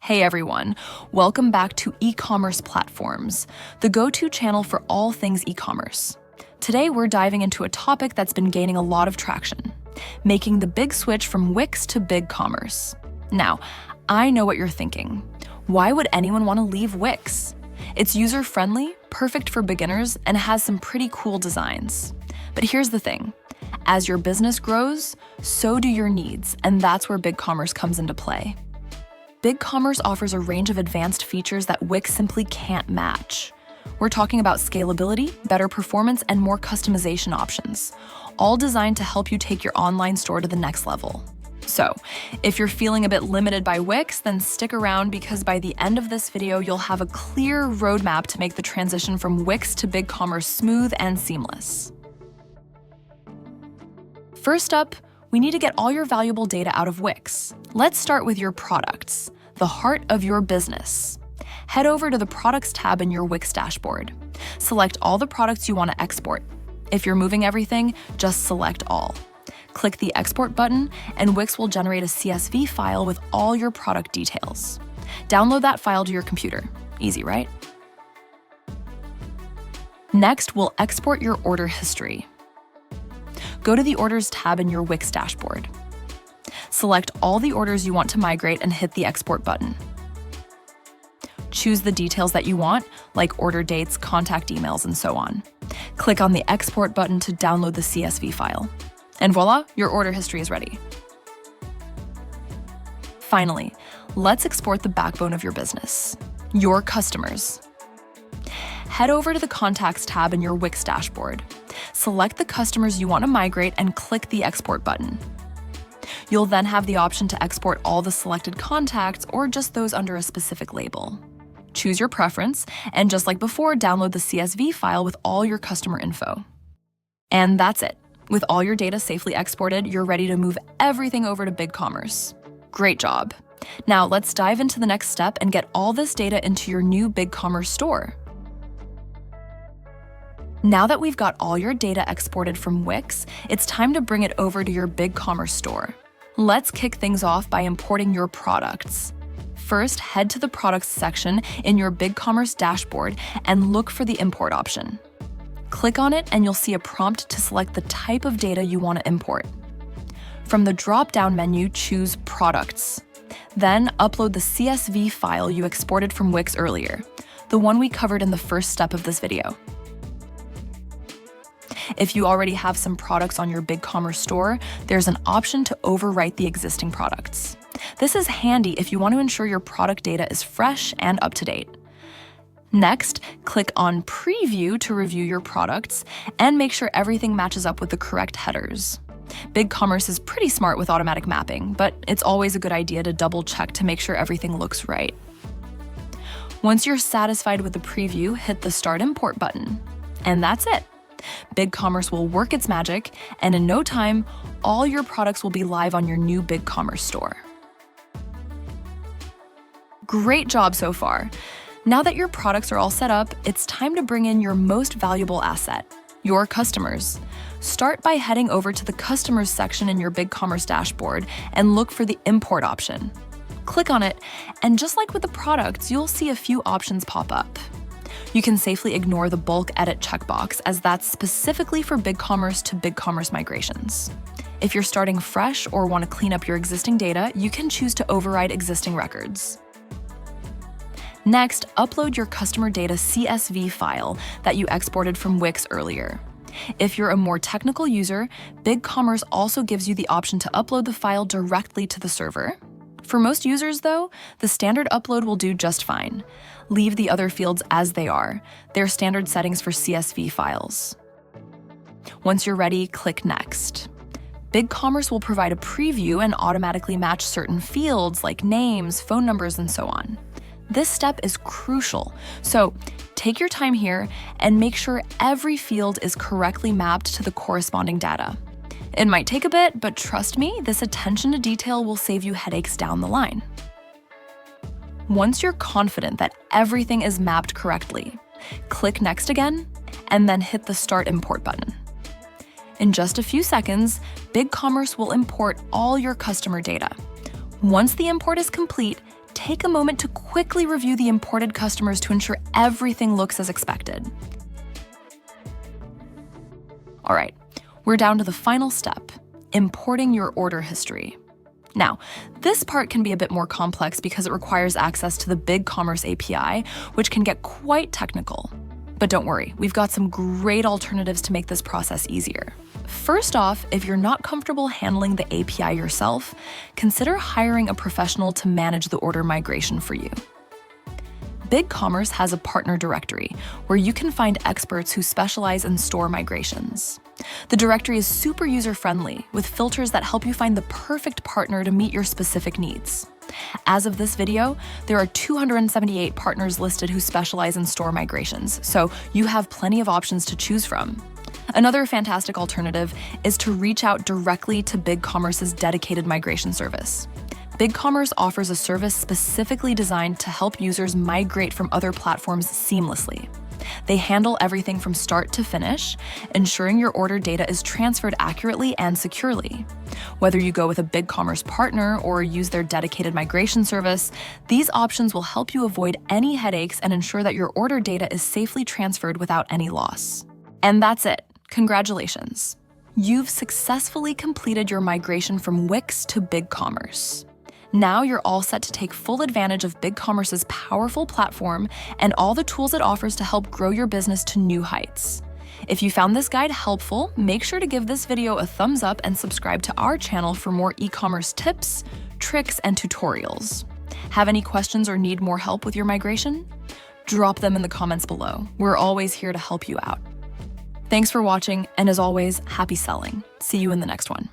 Hey everyone, welcome back to e-commerce platforms, the go-to channel for all things e-commerce. Today we're diving into a topic that's been gaining a lot of traction, making the big switch from Wix to BigCommerce. Now, I know what you're thinking. Why would anyone want to leave Wix? It's user-friendly, perfect for beginners, and has some pretty cool designs. But here's the thing. As your business grows, so do your needs, and that's where BigCommerce comes into play. BigCommerce offers a range of advanced features that Wix simply can't match. We're talking about scalability, better performance, and more customization options, all designed to help you take your online store to the next level. So, if you're feeling a bit limited by Wix, then stick around because by the end of this video, you'll have a clear roadmap to make the transition from Wix to BigCommerce smooth and seamless. First up, we need to get all your valuable data out of Wix. Let's start with your products, the heart of your business. Head over to the Products tab in your Wix dashboard. Select all the products you want to export. If you're moving everything, just select all. Click the Export button, and Wix will generate a CSV file with all your product details. Download that file to your computer. Easy, right? Next, we'll export your order history. Go to the Orders tab in your Wix dashboard. Select all the orders you want to migrate and hit the Export button. Choose the details that you want, like order dates, contact emails, and so on. Click on the Export button to download the CSV file. And voila, your order history is ready. Finally, let's export the backbone of your business, your customers. Head over to the Contacts tab in your Wix dashboard. Select the customers you want to migrate and click the Export button. You'll then have the option to export all the selected contacts or just those under a specific label. Choose your preference, and just like before, download the CSV file with all your customer info. And that's it. With all your data safely exported, you're ready to move everything over to BigCommerce. Great job. Now let's dive into the next step and get all this data into your new BigCommerce store. Now that we've got all your data exported from Wix, it's time to bring it over to your BigCommerce store. Let's kick things off by importing your products. First, head to the Products section in your BigCommerce dashboard and look for the Import option. Click on it and you'll see a prompt to select the type of data you want to import. From the drop-down menu, choose Products. Then upload the CSV file you exported from Wix earlier, the one we covered in the first step of this video. If you already have some products on your BigCommerce store, there's an option to overwrite the existing products. This is handy if you want to ensure your product data is fresh and up to date. Next, click on Preview to review your products and make sure everything matches up with the correct headers. BigCommerce is pretty smart with automatic mapping, but it's always a good idea to double check to make sure everything looks right. Once you're satisfied with the preview, hit the Start Import button. And that's it. BigCommerce will work its magic, and in no time, all your products will be live on your new BigCommerce store. Great job so far. Now that your products are all set up, it's time to bring in your most valuable asset, your customers. Start by heading over to the Customers section in your BigCommerce dashboard and look for the Import option. Click on it, and just like with the products, you'll see a few options pop up. You can safely ignore the bulk edit checkbox, as that's specifically for BigCommerce to BigCommerce migrations. If you're starting fresh or want to clean up your existing data, you can choose to override existing records. Next, upload your customer data CSV file that you exported from Wix earlier. If you're a more technical user, BigCommerce also gives you the option to upload the file directly to the server. For most users, though, the standard upload will do just fine. Leave the other fields as they are. They're standard settings for CSV files. Once you're ready, click Next. BigCommerce will provide a preview and automatically match certain fields like names, phone numbers, and so on. This step is crucial, so take your time here and make sure every field is correctly mapped to the corresponding data. It might take a bit, but trust me, this attention to detail will save you headaches down the line. Once you're confident that everything is mapped correctly, click Next again, and then hit the Start Import button. In just a few seconds, BigCommerce will import all your customer data. Once the import is complete, take a moment to quickly review the imported customers to ensure everything looks as expected. All right, we're down to the final step, importing your order history. Now, this part can be a bit more complex because it requires access to the BigCommerce API, which can get quite technical. But don't worry, we've got some great alternatives to make this process easier. First off, if you're not comfortable handling the API yourself, consider hiring a professional to manage the order migration for you. BigCommerce has a partner directory where you can find experts who specialize in store migrations. The directory is super user-friendly with filters that help you find the perfect partner to meet your specific needs. As of this video, there are 278 partners listed who specialize in store migrations, so you have plenty of options to choose from. Another fantastic alternative is to reach out directly to BigCommerce's dedicated migration service. BigCommerce offers a service specifically designed to help users migrate from other platforms seamlessly. They handle everything from start to finish, ensuring your order data is transferred accurately and securely. Whether you go with a BigCommerce partner or use their dedicated migration service, these options will help you avoid any headaches and ensure that your order data is safely transferred without any loss. And that's it. Congratulations. You've successfully completed your migration from Wix to BigCommerce. Now you're all set to take full advantage of BigCommerce's powerful platform and all the tools it offers to help grow your business to new heights. If you found this guide helpful, make sure to give this video a thumbs up and subscribe to our channel for more e-commerce tips, tricks, and tutorials. Have any questions or need more help with your migration? Drop them in the comments below. We're always here to help you out. Thanks for watching, and as always, happy selling. See you in the next one.